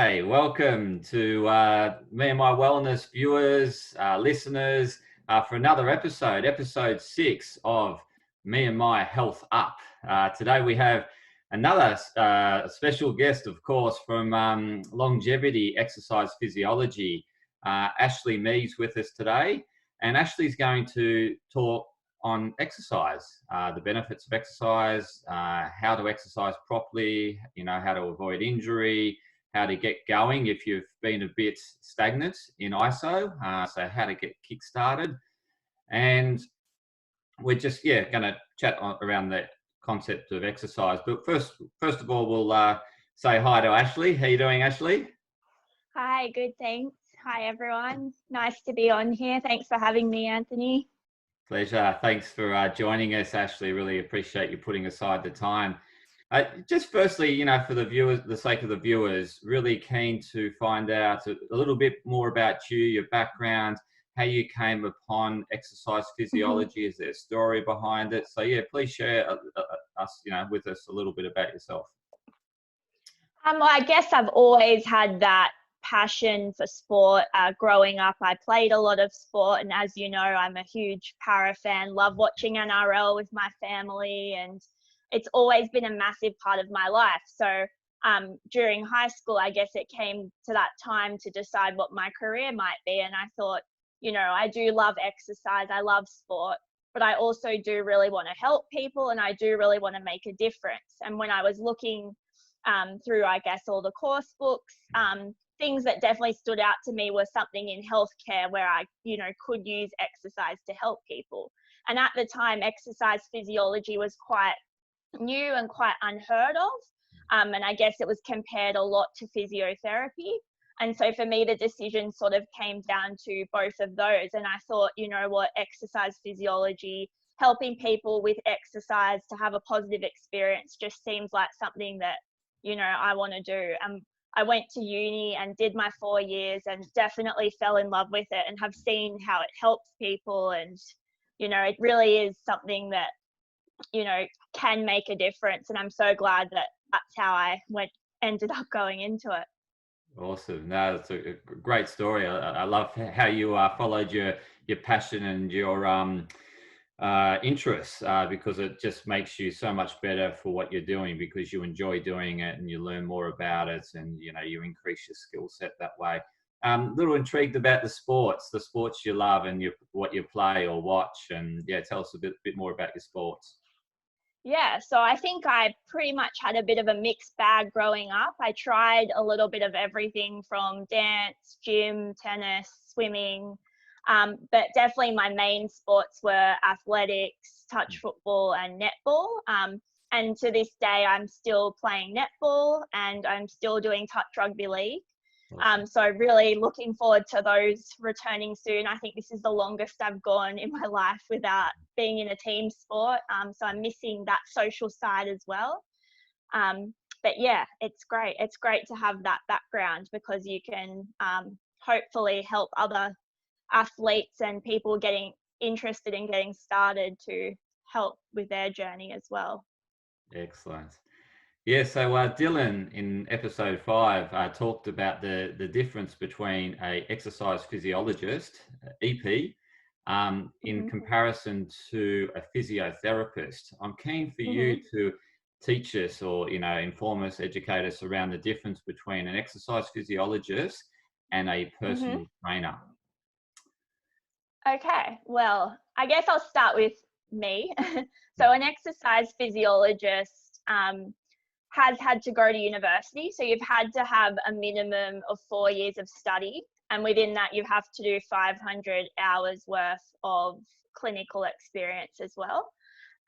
Okay, welcome to me and my wellness viewers, listeners, for another episode 6 of Me and My Health Up. Today we have another special guest, of course, from Longevity Exercise Physiology. Ashleigh Mead's with us today, and Ashleigh's going to talk on exercise, the benefits of exercise, how to exercise properly, how to avoid injury, how to get going if you've been a bit stagnant in ISO, so how to get kick-started. And we're just, going to chat around the concept of exercise. But first of all, we'll say hi to Ashleigh. How you doing, Ashleigh? Hi, good, thanks. Hi, everyone. Nice to be on here. Thanks for having me, Anthony. Pleasure. Thanks for joining us, Ashleigh. Really appreciate you putting aside the time. Just firstly, for the sake of the viewers, really keen to find out a little bit more about you, your background, how you came upon exercise physiology. Is there a story behind it? So please share with us a little bit about yourself. Well, I guess I've always had that passion for sport. Growing up, I played a lot of sport, and as you know, I'm a huge para fan, love watching NRL with my family, and it's always been a massive part of my life. So during high school, I guess it came to that time to decide what my career might be, and I thought, I do love exercise, I love sport, but I also do really want to help people, and I do really want to make a difference. And when I was looking through, I guess, all the course books, things that definitely stood out to me was something in healthcare where I, could use exercise to help people. And at the time, exercise physiology was quite new and quite unheard of. And I guess it was compared a lot to physiotherapy. And so for me, the decision sort of came down to both of those. And I thought, exercise physiology, helping people with exercise to have a positive experience just seems like something that, I want to do. I went to uni and did my 4 years and definitely fell in love with it and have seen how it helps people. And, it really is something that, can make a difference. And I'm so glad that that's how I ended up going into it. Awesome. No, it's a great story. I love how you followed your passion and your interests, because it just makes you so much better for what you're doing, because you enjoy doing it and you learn more about it, and you increase your skill set that way. Little intrigued about the sports you love and what you play or watch, and tell us a bit more about your sports. Yeah, so I think I pretty much had a bit of a mixed bag growing up. I tried a little bit of everything from dance, gym, tennis, swimming, but definitely my main sports were athletics, touch football, and netball. And to this day, I'm still playing netball and I'm still doing touch rugby league. So really looking forward to those returning soon. I think this is the longest I've gone in my life without being in a team sport. So I'm missing that social side as well. But yeah, it's great. It's great to have that background because you can hopefully help other athletes and people getting interested in getting started to help with their journey as well. Excellent. Yeah, so Dylan in episode 5 talked about the difference between a exercise physiologist, EP, in comparison to a physiotherapist. I'm keen for you to teach us or, inform us, educate us around the difference between an exercise physiologist and a personal trainer. Okay, well, I guess I'll start with me. So an exercise physiologist has had to go to university. So you've had to have a minimum of 4 years of study. And within that, you have to do 500 hours worth of clinical experience as well.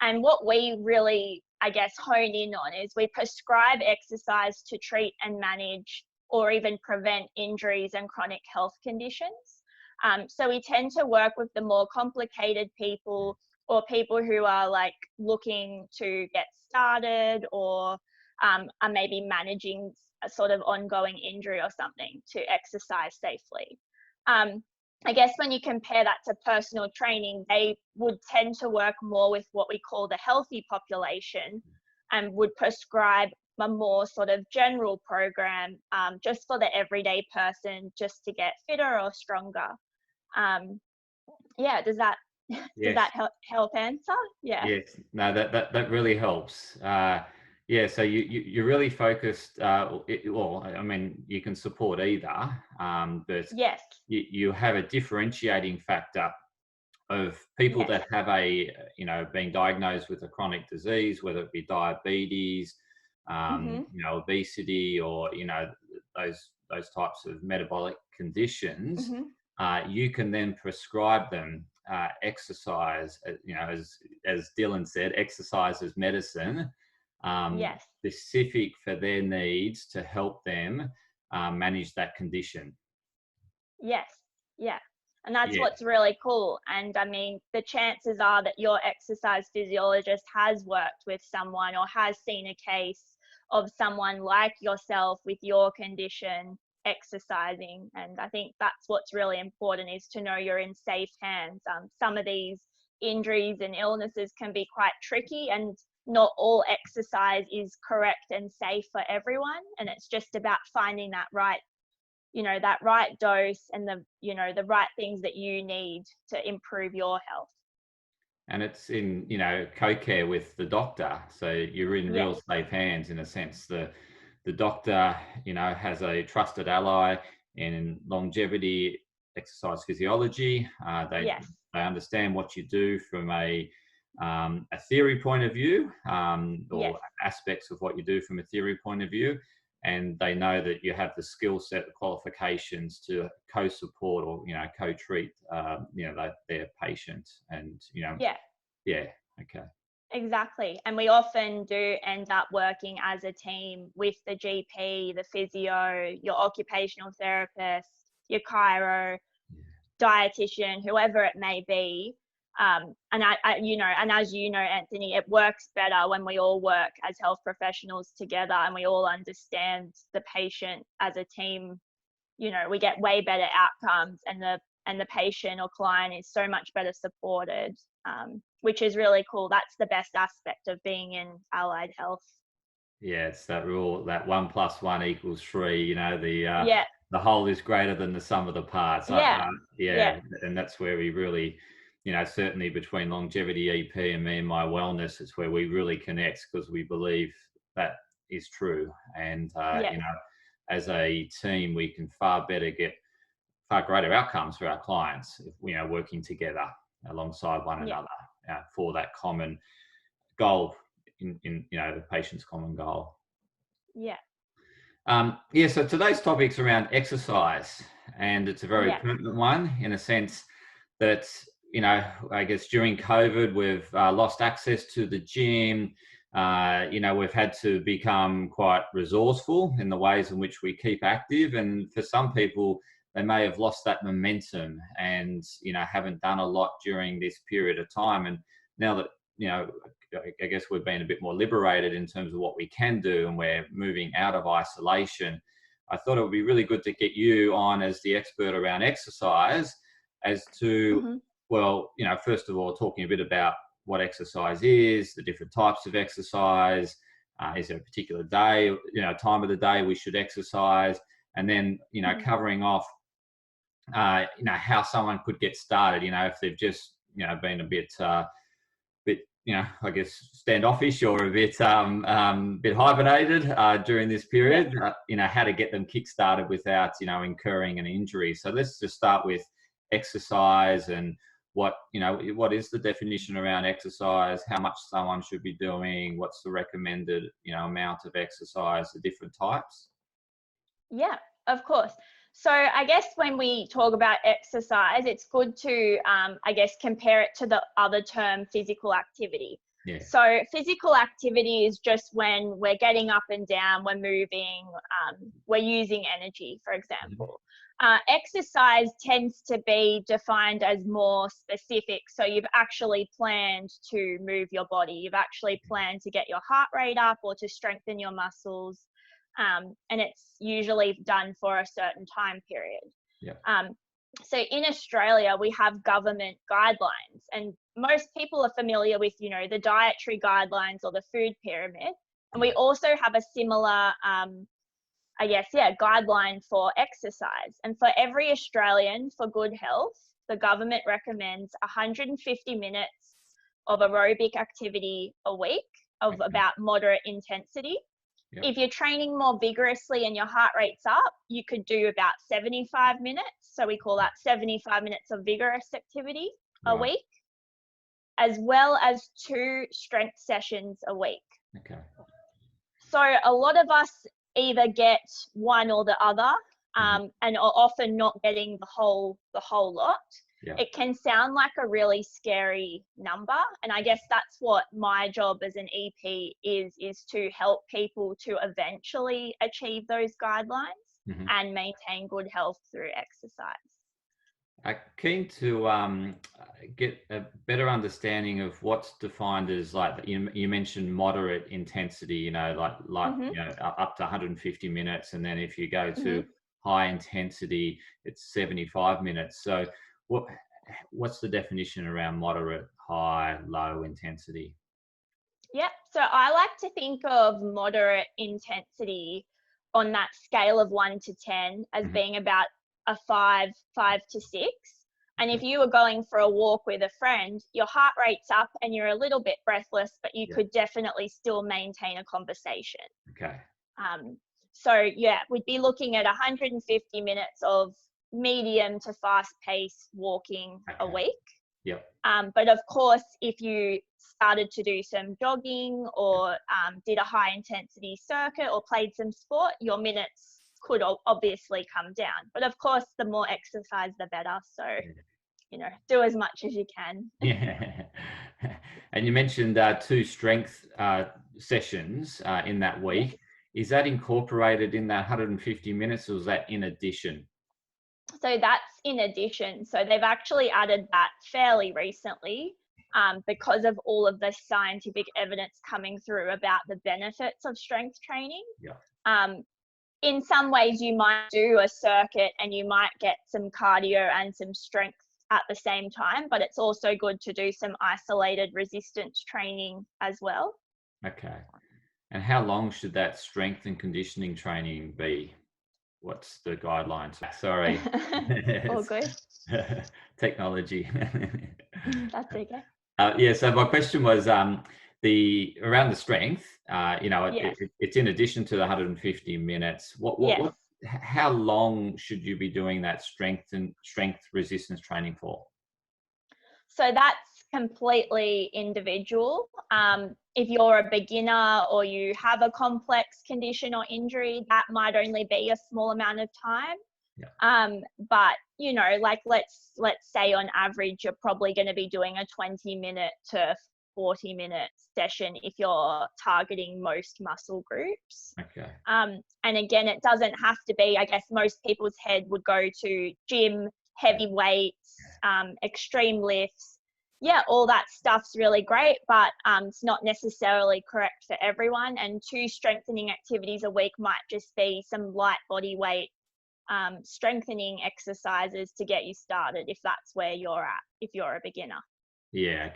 And what we really, I guess, hone in on is we prescribe exercise to treat and manage or even prevent injuries and chronic health conditions. So we tend to work with the more complicated people or people who are like looking to get started or are maybe managing a sort of ongoing injury or something to exercise safely. I guess when you compare that to personal training, they would tend to work more with what we call the healthy population and would prescribe a more sort of general program, just for the everyday person, just to get fitter or stronger. Yeah, does that does Yes. that help answer? Yeah. Yes. No, that really helps. Yeah. So you're really focused. Well, I mean, you can support either, but Yes. you have a differentiating factor of people Yes. that have a, being diagnosed with a chronic disease, whether it be diabetes, Mhm. obesity, or those types of metabolic conditions. Mhm. You can then prescribe them exercise. As Dylan said, exercise is medicine, Yes. specific for their needs to help them manage that condition. Yes. Yeah. And that's Yeah. what's really cool. And I mean, the chances are that your exercise physiologist has worked with someone or has seen a case of someone like yourself with your condition exercising. And I think that's what's really important, is to know you're in safe hands. Some of these injuries and illnesses can be quite tricky, and not all exercise is correct and safe for everyone. And it's just about finding that right dose and the right things that you need to improve your health. And it's in co-care with the doctor, so you're in real Yes. safe hands in a sense. The doctor has a trusted ally in longevity exercise physiology. They Yes. understand what you do from a theory point of view, or Yes. aspects of what you do from a theory point of view, and they know that you have the skill set, the qualifications to co-support or co-treat their patient. And Yeah. yeah. Okay. Exactly. And we often do end up working as a team with the GP, the physio, your occupational therapist, your chiro, dietitian, whoever it may be. And as you know, Anthony, it works better when we all work as health professionals together and we all understand the patient as a team. We get way better outcomes, and the patient or client is so much better supported, which is really cool. That's the best aspect of being in allied health. Yeah, it's that rule that 1 + 1 = 3. Yeah. The whole is greater than the sum of the parts. Yeah. Yeah. Yeah, and that's where we really, certainly between longevity EP and me and my wellness, it's where we really connect, because we believe that is true. And Yes. as a team, we can get far greater outcomes for our clients if we are working together alongside one Yeah. another for that common goal, in the patient's common goal. Yeah. Yeah, so today's topic's around exercise, and it's a very Yeah. pertinent one in a sense that, I guess during COVID, we've lost access to the gym. We've had to become quite resourceful in the ways in which we keep active. And for some people, they may have lost that momentum and, haven't done a lot during this period of time. And now that, I guess we've been a bit more liberated in terms of what we can do, and we're moving out of isolation, I thought it would be really good to get you on as the expert around exercise, as to, Hmm. well, first of all, talking a bit about what exercise is, the different types of exercise. Is there a particular day, time of the day we should exercise? And then, Hmm. covering off, how someone could get started, if they've just, been a bit, I guess standoffish, or a bit hibernated during this Yeah. period. How to get them kick-started without, incurring an injury. So let's just start with exercise, and what is the definition around exercise, how much someone should be doing, what's the recommended, amount of exercise, the different types. Yeah, of course. So I guess when we talk about exercise, it's good to, I guess, compare it to the other term, physical activity. Yeah. So physical activity is just when we're getting up and down, we're moving, we're using energy, for example. Exercise tends to be defined as more specific. So you've actually planned to move your body. You've actually planned to get your heart rate up or to strengthen your muscles. And it's usually done for a certain time period. Yeah. So in Australia, we have government guidelines, and most people are familiar with, the dietary guidelines or the food pyramid. And we also have a similar, guideline for exercise. And for every Australian for good health, the government recommends 150 minutes of aerobic activity a week of about moderate intensity. Yep. If you're training more vigorously and your heart rate's up, you could do about 75 minutes. So we call that 75 minutes of vigorous activity a week, as well as 2 strength sessions a week. Okay. So a lot of us either get one or the other, and are often not getting the whole lot. Yeah. It can sound like a really scary number, and I guess that's what my job as an EP is to help people to eventually achieve those guidelines and maintain good health through exercise. Keen to get a better understanding of what's defined as, like, you mentioned moderate intensity, you know, like you know, up to 150 minutes, and then if you go to high intensity, it's 75 minutes. So what's the definition around moderate, high, low intensity? Yep. So I like to think of moderate intensity on that scale of 1 to 10 as being about a 5 to 6. And if you were going for a walk with a friend, your heart rate's up and you're a little bit breathless, but you could definitely still maintain a conversation. Okay. So yeah, we'd be looking at 150 minutes of medium to fast paced walking a week. Yep. But of course, if you started to do some jogging or did a high intensity circuit or played some sport, your minutes could obviously come down. But of course, the more exercise, the better. So, you know, do as much as you can. Yeah. And you mentioned 2 strength sessions in that week. Is that incorporated in that 150 minutes, or is that in addition? So that's in addition. So they've actually added that fairly recently because of all of the scientific evidence coming through about the benefits of strength training. Yeah. In some ways, you might do a circuit and you might get some cardio and some strength at the same time, but it's also good to do some isolated resistance training as well. Okay. And how long should that strength and conditioning training be? What's the guidelines? Sorry. All good. Technology. That's okay. Yeah, so my question was around the strength, you know, it's in addition to the 150 minutes. How long should you be doing that strength resistance training for? So that's completely individual. If you're a beginner or you have a complex condition or injury, that might only be a small amount of time. Yeah. But you know, like let's say on average, you're probably going to be doing a 20-minute to 40-minute session if you're targeting most muscle groups. Okay. And again, it doesn't have to be, I guess most people's head would go to gym, heavy weights, extreme lifts. Yeah, all that stuff's really great, but it's not necessarily correct for everyone. And 2 strengthening activities a week might just be some light body weight strengthening exercises to get you started if that's where you're at, if you're a beginner. Yeah.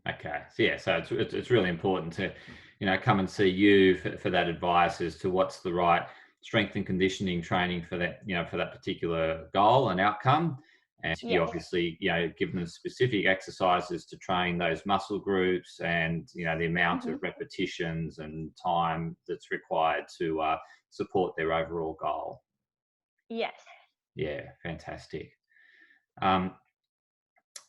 Okay. So yeah, so it's really important to, you know, come and see you for that advice as to what's the right strength and conditioning training for that, you know, for that particular goal and outcome. And you obviously, you know, give them specific exercises to train those muscle groups and, you know, the amount of repetitions and time that's required to support their overall goal. Yes. Yeah, fantastic.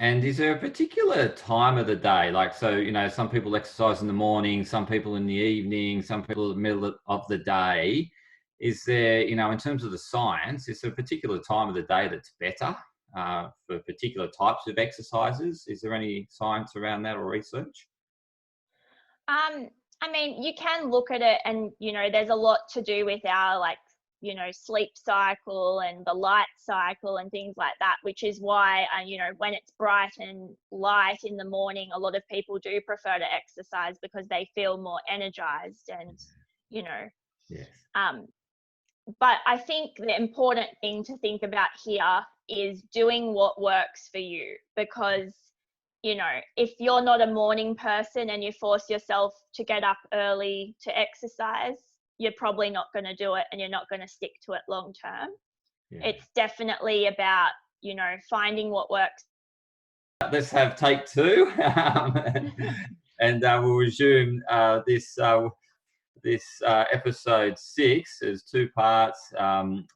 And is there a particular time of the day? Like, so, you know, some people exercise in the morning, some people in the evening, some people in the middle of the day. Is there, you know, in terms of the science, is there a particular time of the day that's better for particular types of exercises? Is there any science around that or research? I mean, you can look at it and, you know, there's a lot to do with our, like, you know, sleep cycle and the light cycle and things like that, which is why, you know, when it's bright and light in the morning, a lot of people do prefer to exercise because they feel more energized and, you know. Yes. But I think the important thing to think about here is doing what works for you, because you know, if you're not a morning person and you force yourself to get up early to exercise, you're probably not going to do it, and you're not going to stick to it long term. Yeah. It's definitely about, you know, finding what works. Let's have take two, and we'll resume this episode 6 is 2 parts.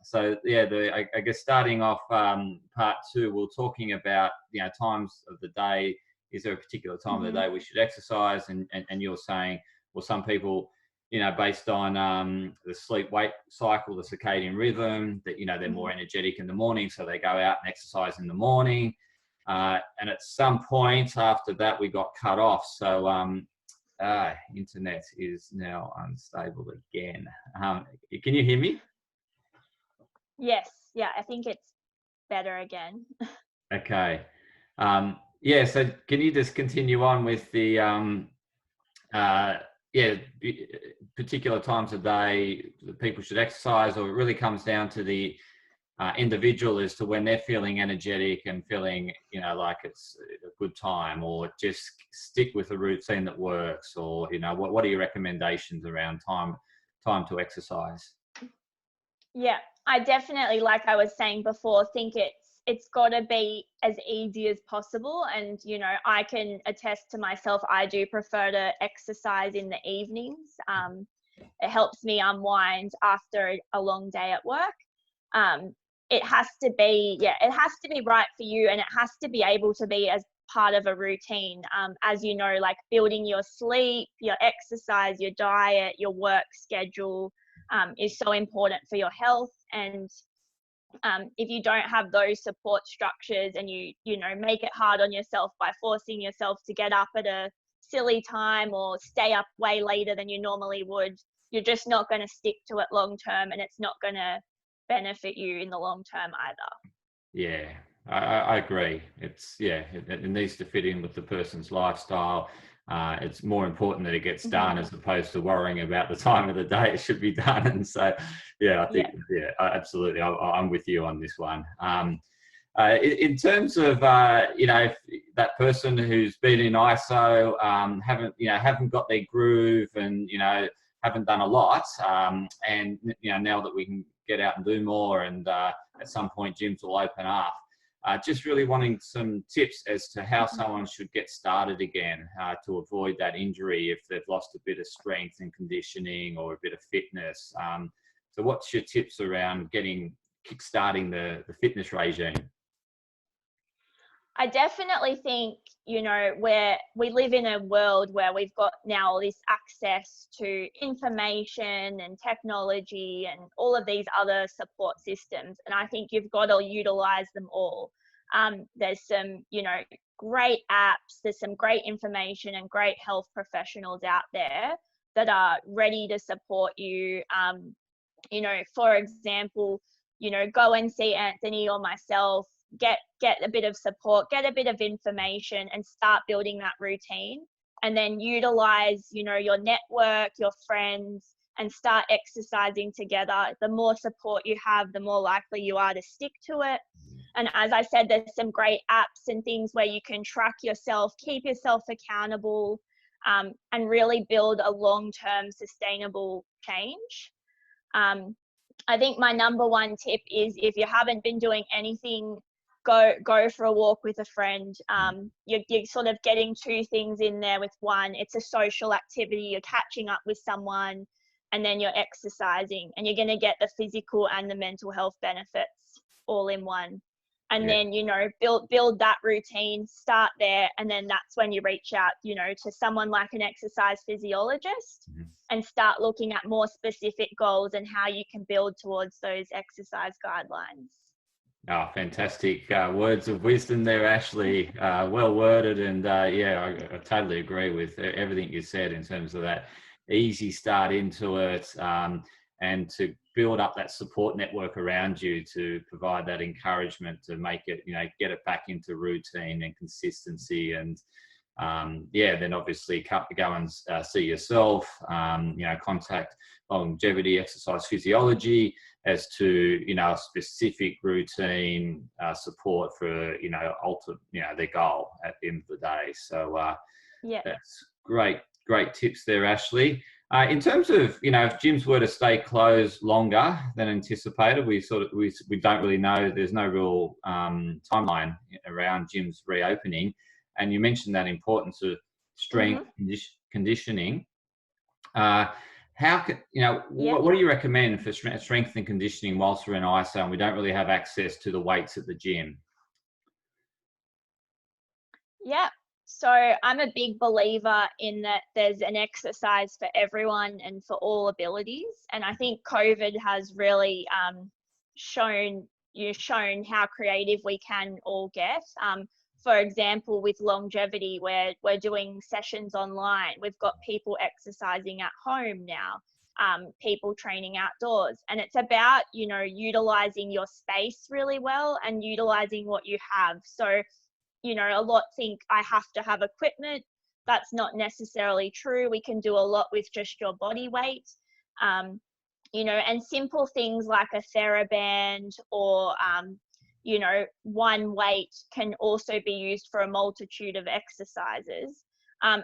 So yeah, I guess starting off part 2, we're talking about, you know, times of the day. Is there a particular time of the day we should exercise? And you're saying, well, some people, you know, based on the sleep-wake cycle, the circadian rhythm, that, you know, they're more energetic in the morning, so they go out and exercise in the morning. And at some point after that, we got cut off. So internet is now unstable again. Can you hear me? Yes. Yeah, I think it's better again. Okay. Yeah, so can you just continue on with the particular times of day that people should exercise, or it really comes down to the individual as to when they're feeling energetic and feeling, you know, like it's a good time, or just stick with a routine that works, or, you know, what are your recommendations around time to exercise? Yeah, I definitely, like I was saying before, think it's got to be as easy as possible. And, you know, I can attest to myself, I do prefer to exercise in the evenings. It helps me unwind after a long day at work. It has to be, it has to be right for you, and it has to be able to be as part of a routine. As you know, like building your sleep, your exercise, your diet, your work schedule is so important for your health. And if you don't have those support structures, and you know, make it hard on yourself by forcing yourself to get up at a silly time or stay up way later than you normally would, you're just not going to stick to it long term, and it's not going to benefit you in the long term either. Yeah, I agree. It needs to fit in with the person's lifestyle. It's more important that it gets done as opposed to worrying about the time of the day it should be done. And so, yeah, I think, absolutely. I'm with you on this one. In terms of, you know, if that person who's been in ISO, haven't got their groove, and, you know, haven't done a lot, and, you know, now that we can get out and do more, and at some point gyms will open up, just really wanting some tips as to how someone should get started again, to avoid that injury if they've lost a bit of strength and conditioning or a bit of fitness. So what's your tips around kickstarting the fitness regime? I definitely think, you know, where we live in a world where we've got now all this access to information and technology and all of these other support systems. And I think you've got to utilize them all. There's some, you know, great apps, there's some great information and great health professionals out there that are ready to support you. You know, for example, you know, go and see Anthony or myself, get a bit of support, get a bit of information, and start building that routine. And then utilize, you know, your network, your friends, and start exercising together. The more support you have, the more likely you are to stick to it. And as I said, there's some great apps and things where you can track yourself, keep yourself accountable, and really build a long-term sustainable change. I think my number one tip is, if you haven't been doing anything, go for a walk with a friend. You're sort of getting 2 things in there with one. It's a social activity, you're catching up with someone, and then you're exercising, and you're going to get the physical and the mental health benefits all in one. And then, you know, build that routine, start there, and then that's when you reach out, you know, to someone like an exercise physiologist, and start looking at more specific goals and how you can build towards those exercise guidelines. Oh, fantastic words of wisdom there, Ashleigh. Well worded, and I totally agree with everything you said in terms of that easy start into it, and to build up that support network around you to provide that encouragement to make it, you know, get it back into routine and consistency. And then obviously go and see yourself, contact longevity exercise physiology as to, a specific routine support for, their goal at the end of the day. So that's great tips there, Ashleigh. In terms of, if gyms were to stay closed longer than anticipated, we don't really know. There's no real timeline around gyms reopening. And you mentioned that importance of strength conditioning. What do you recommend for strength and conditioning whilst we're in ISO and we don't really have access to the weights at the gym? Yeah. So I'm a big believer in that there's an exercise for everyone and for all abilities. And I think COVID has really shown how creative we can all get. For example, with longevity, where we're doing sessions online, we've got people exercising at home now, people training outdoors. And it's about, utilizing your space really well and utilizing what you have. So a lot think I have to have equipment. That's not necessarily true. We can do a lot with just your body weight, and simple things like a TheraBand or, one weight can also be used for a multitude of exercises.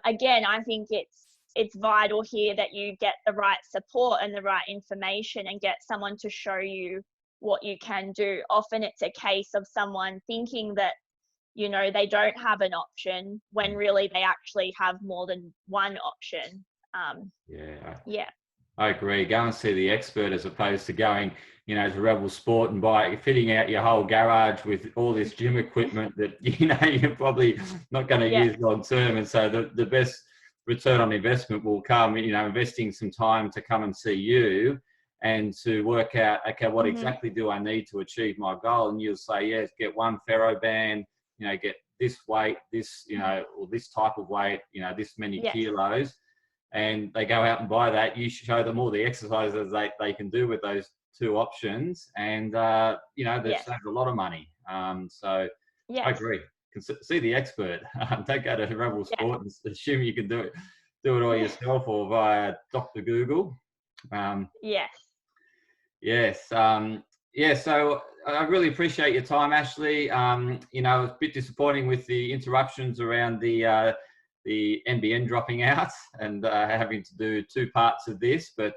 Again, I think it's vital here that you get the right support and the right information and get someone to show you what you can do. Often it's a case of someone thinking that they don't have an option when really they actually have more than one option. I agree. Go and see the expert as opposed to going, to Rebel Sport and fitting out your whole garage with all this gym equipment that, you're probably not going to use long term. And so the best return on investment will come, investing some time to come and see you and to work out, okay, what exactly do I need to achieve my goal? And you'll say, yes, get one TheraBand, get this weight, this, or this type of weight, this many kilos, and they go out and buy that. You show them all the exercises they can do with those two options, and they've saved a lot of money. I agree. See the expert. Don't go to Rebel Sport and assume you can do it all yourself or via Dr. Google. So I really appreciate your time, Ashleigh. It's a bit disappointing with the interruptions around the NBN dropping out and having to do two parts of this. But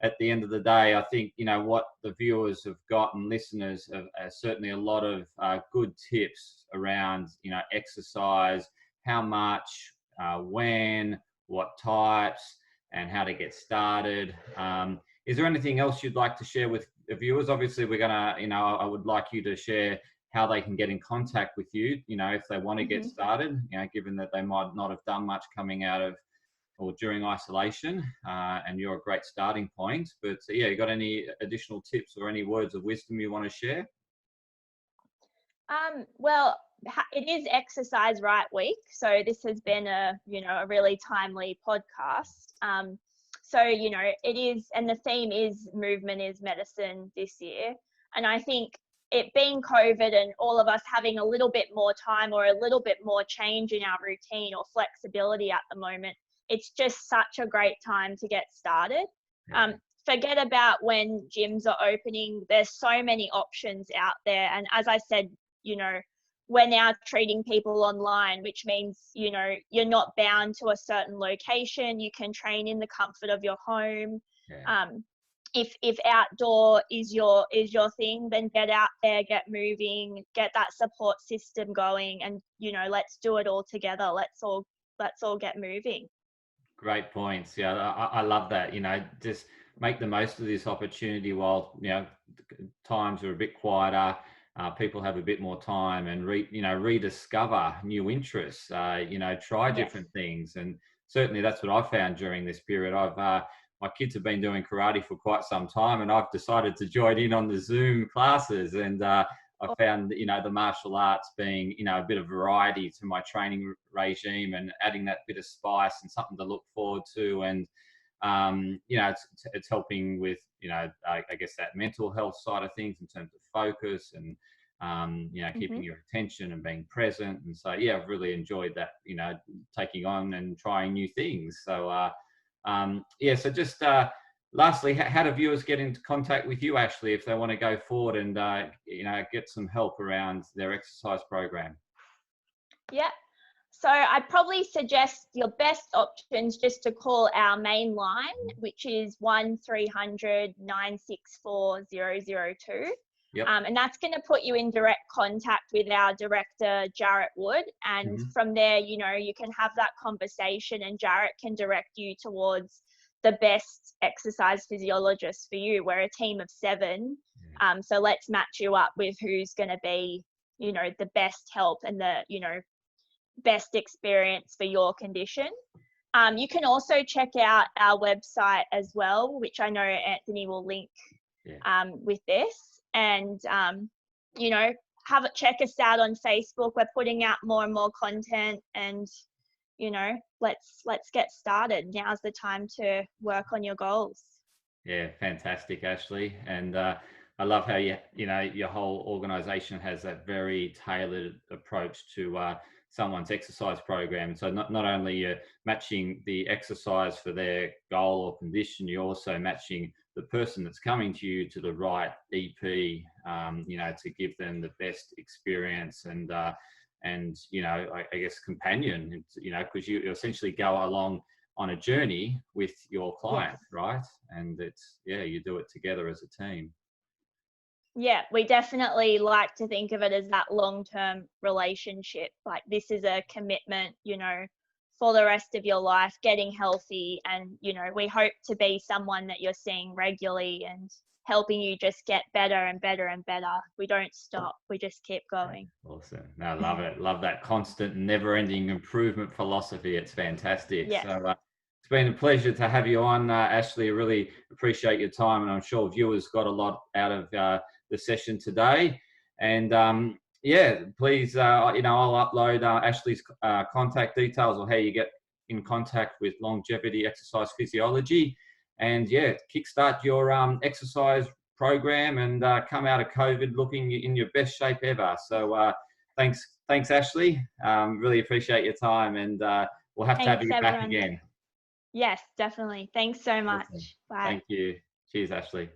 at the end of the day, I think, what the viewers have got and listeners have certainly a lot of good tips around, exercise, how much, when, what types, and how to get started. Is there anything else you'd like to share with the viewers? Obviously, we're going to, I would like you to share how they can get in contact with you, if they want to get started, given that they might not have done much coming out of or during isolation, and you're a great starting point. But you got any additional tips or any words of wisdom you want to share? Well, it is Exercise Right Week, so this has been a really timely podcast. So, it is, and the theme is movement is medicine this year. And I think it being COVID and all of us having a little bit more time or a little bit more change in our routine or flexibility at the moment, it's just such a great time to get started. Forget about when gyms are opening. There's so many options out there. And as I said, we're now treating people online, which means, you're not bound to a certain location. You can train in the comfort of your home. If outdoor is your thing, then get out there, get moving, get that support system going, and let's do it all together. Let's all get moving. Great points. Yeah, I love that. Just make the most of this opportunity while times are a bit quieter. People have a bit more time and rediscover new interests. Try different things, and certainly that's what I found during this period. My kids have been doing karate for quite some time, and I've decided to join in on the Zoom classes, and I found the martial arts being a bit of variety to my training regime and adding that bit of spice and something to look forward to. And it's helping with I guess that mental health side of things in terms of focus and keeping your attention and being present. And so, yeah, I've really enjoyed that, taking on and trying new things. So, so just lastly, how do viewers get into contact with you, Ashleigh, if they want to go forward and, get some help around their exercise program? Yeah. So I'd probably suggest your best options just to call our main line, which is 1300 964 002. Yep. And that's going to put you in direct contact with our director, Jarrett Wood. And from there, you can have that conversation and Jarrett can direct you towards the best exercise physiologist for you. We're a team of 7. So let's match you up with who's going to be, the best help and the, best experience for your condition. You can also check out our website as well, which I know Anthony will link with this. And, check us out on Facebook. We're putting out more and more content and, let's get started. Now's the time to work on your goals. Yeah, fantastic, Ashleigh. And I love how your whole organization has that very tailored approach to someone's exercise program. So not only you're matching the exercise for their goal or condition, you're also matching the person that's coming to you to the right EP, to give them the best experience and I guess companion, because you essentially go along on a journey with your client, right? And you do it together as a team. Yeah, we definitely like to think of it as that long-term relationship. Like this is a commitment, for the rest of your life, getting healthy. And, we hope to be someone that you're seeing regularly and helping you just get better and better and better. We don't stop. We just keep going. Awesome. No, I love it. Love that constant, never-ending improvement philosophy. It's fantastic. Yes. So it's been a pleasure to have you on, Ashleigh. I really appreciate your time, and I'm sure viewers got a lot out of the session today. And please, I'll upload Ashleigh's contact details or how you get in contact with Longevity Exercise Physiology. And kickstart your exercise program and come out of COVID looking in your best shape ever. So thanks, Ashleigh. Really appreciate your time, and we'll have to have you back again. Yes, definitely. Thanks so much. Awesome. Bye. Thank you. Cheers, Ashleigh.